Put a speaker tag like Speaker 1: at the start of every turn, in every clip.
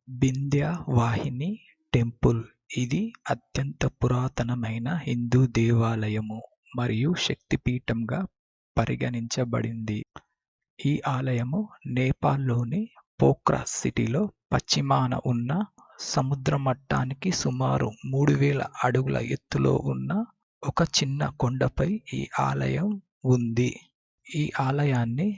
Speaker 1: Vindhyavahini temple. ఇది అత్యంత పురాతనమైన హిందూ దేవాలయము మరియు శక్తిపీఠంగా పరిగణించబడింది. ఈ ఆలయము నేపాల్లోని పోఖ్రా సిటీలో పశ్చిమాన ఉన్న సముద్ర మట్టానికి సుమారు 3000 అడుగుల ఎత్తులో ఉన్న ఒక చిన్న కొండపై ఈ ఆలయం ఉంది. ఈ ఆలయాన్ని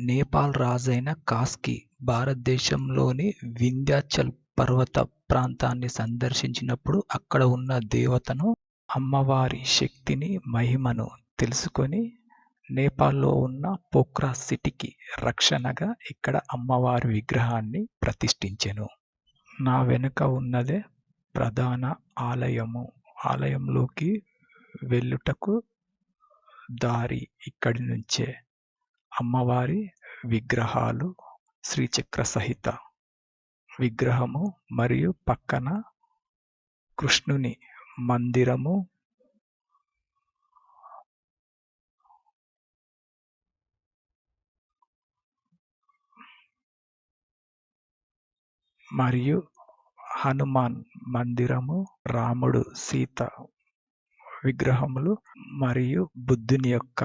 Speaker 1: నేపాల్ రాజైన కాస్కి భారతదేశంలోని వింధ్యాచల్ పర్వత ప్రాంతాన్ని సందర్శించినప్పుడు అక్కడ ఉన్న దేవతను, అమ్మవారి శక్తిని, మహిమను తెలుసుకొని నేపాల్లో ఉన్న పోఖ్రా సిటీకి రక్షణగా ఇక్కడ అమ్మవారి విగ్రహాన్ని ప్రతిష్ఠించెను. నా వెనుక ఉన్నదే ప్రధాన ఆలయము. ఆలయంలోకి వెళ్ళుటకు దారి ఇక్కడి నుంచే. అమ్మవారి విగ్రహాలు, శ్రీచక్ర సహిత విగ్రహము మరియు పక్కన కృష్ణుని మందిరము మరియు హనుమాన్ మందిరము, రాముడు, సీత విగ్రహములు మరియు బుద్ధుని యొక్క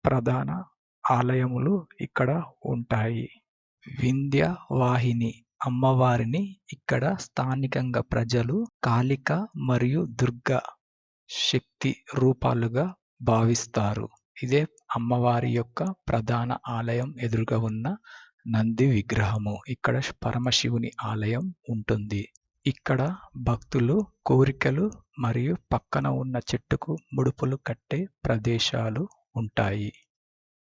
Speaker 1: ప్రధాన ఆలయములు ఇక్కడ ఉంటాయి. వింధ్యవాహిని అమ్మవారిని ఇక్కడ స్థానికంగా ప్రజలు కాళిక మరియు దుర్గా శక్తి రూపాలుగా భావిస్తారు. ఇదే అమ్మవారి యొక్క ప్రధాన ఆలయం ఎదురుగా ఉన్న నంది విగ్రహము. ఇక్కడ పరమశివుని ఆలయం ఉంటుంది. ఇక్కడ భక్తులు కోరికలు మరియు పక్కన ఉన్న చెట్టుకు ముడుపులు కట్టే ప్రదేశాలు ఉంటాయి.